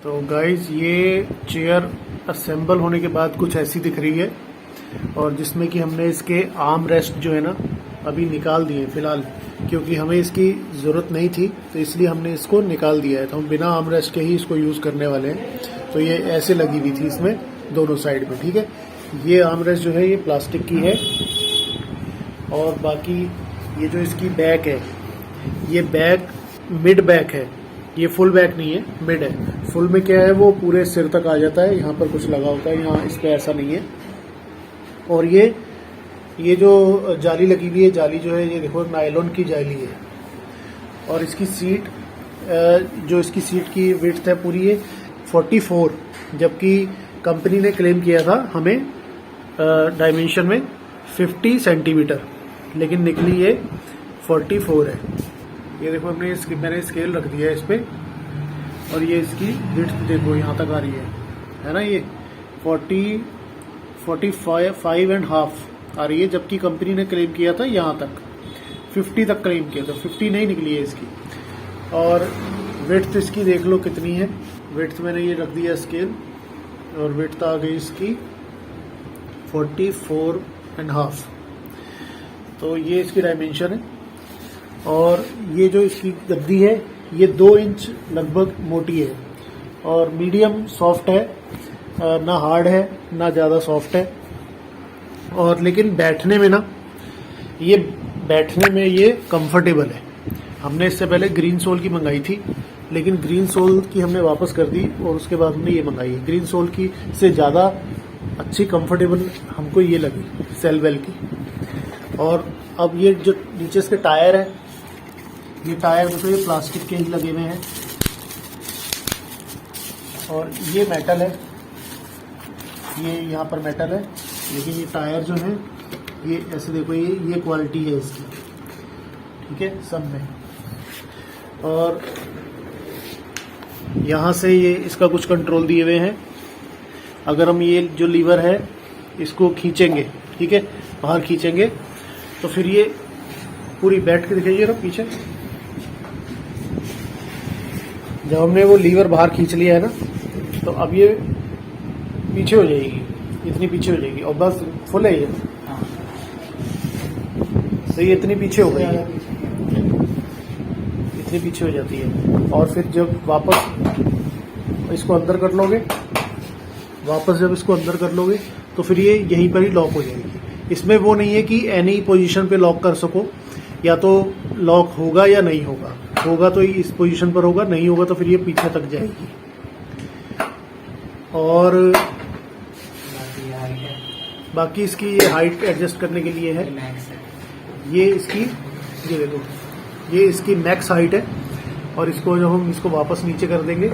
तो गाइज ये chair assemble होने के बाद कुछ ऐसी दिख रही है और जिसमें कि हमने इसके आर्म रेस्ट जो है ना अभी निकाल दिए फिलहाल, क्योंकि हमें इसकी ज़रूरत नहीं थी तो इसलिए हमने इसको निकाल दिया है। तो हम बिना आर्म रेस्ट के ही इसको यूज़ करने वाले हैं। तो ये ऐसे लगी हुई थी इसमें दोनों साइड में, ठीक है। ये आर्म रेस्ट जो है ये प्लास्टिक की है और बाकी ये जो इसकी बैक है ये बैक मिड बैक है, ये फुल बैक नहीं है, मिड है। फुल में क्या है वो पूरे सिर तक आ जाता है, यहाँ पर कुछ लगा होता है, यहाँ इस पे ऐसा नहीं है। और ये जो जाली लगी हुई है, जाली जो है ये देखो नायलॉन की जाली है। और इसकी सीट जो इसकी सीट की विड्थ है पूरी है 44, जबकि कंपनी ने क्लेम किया था हमें डायमेंशन में 50 सेंटीमीटर, लेकिन निकली ये 44 है। ये देखो मैंने स्केल रख दिया है इस पे और ये इसकी विड्थ देखो यहाँ तक आ रही है ना, ये 45.5 आ रही है, जबकि कंपनी ने क्लेम किया था यहाँ तक 50 तक क्लेम किया था, 50 नहीं निकली है इसकी। और विड्थ इसकी देख लो कितनी है, विड्थ मैंने ये रख दिया स्केल और विड्थ आ गई इसकी 44.5। तो ये इसकी डायमेंशन है। और ये जो इसकी गद्दी है ये 2 इंच लगभग मोटी है और मीडियम सॉफ्ट है, ना हार्ड है ना ज़्यादा सॉफ्ट है। और लेकिन बैठने में ना ये कंफर्टेबल है। हमने इससे पहले ग्रीन सोल की मंगाई थी, लेकिन ग्रीन सोल की हमने वापस कर दी और उसके बाद हमने ये मंगाई है। ग्रीन सोल की से ज़्यादा अच्छी कंफर्टेबल हमको ये लगी सेलवेल की। और अब ये जो नीचे इसके टायर है, ये टायर देखो ये प्लास्टिक के ही लगे हुए हैं और ये मेटल है, ये यहाँ पर मेटल है, लेकिन ये टायर जो है ये ऐसे देखो ये क्वालिटी है इसकी, ठीक है सब में। और यहाँ से ये इसका कुछ कंट्रोल दिए हुए हैं। अगर हम ये जो लीवर है इसको खींचेंगे, ठीक है, बाहर खींचेंगे तो फिर ये पूरी बैठ के दिखाइए ना पीछे। जब हमने वो लीवर बाहर खींच लिया है ना तो अब ये पीछे हो जाएगी, इतनी पीछे हो जाएगी और बस फुल है ये, तो ये इतनी पीछे हो गई है, इतनी पीछे हो जाती है। और फिर जब वापस इसको अंदर कर लोगे, जब इसको अंदर कर लोगे तो फिर ये यहीं पर ही लॉक हो जाएगी। इसमें वो नहीं है कि एनी पोजीशन पे लॉक कर सको, या तो लॉक होगा या नहीं होगा, होगा तो इस पोजीशन पर होगा, नहीं होगा तो फिर ये पीछे तक जाएगी। और बाकी इसकी ये हाइट एडजस्ट करने के लिए है, ये इसकी ये देखो ये इसकी मैक्स हाइट है। और इसको जब हम इसको वापस नीचे कर देंगे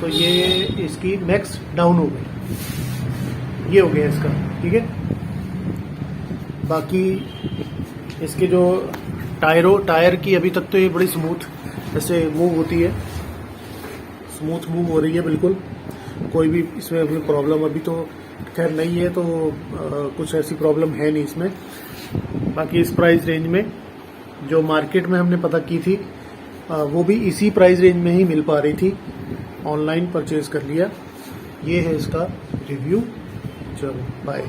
तो ये इसकी मैक्स डाउन हो गई, ये हो गया इसका, ठीक है। बाकी इसके जो टायर की अभी तक तो ये बड़ी स्मूथ ऐसे मूव होती है, स्मूथ मूव हो रही है बिल्कुल, कोई भी इसमें अभी प्रॉब्लम अभी तो खैर नहीं है, तो कुछ ऐसी प्रॉब्लम है नहीं इसमें। बाकी इस प्राइस रेंज में जो मार्केट में हमने पता की थी वो भी इसी प्राइस रेंज में ही मिल पा रही थी, ऑनलाइन परचेज कर लिया। ये है इसका रिव्यू, चलो बाय।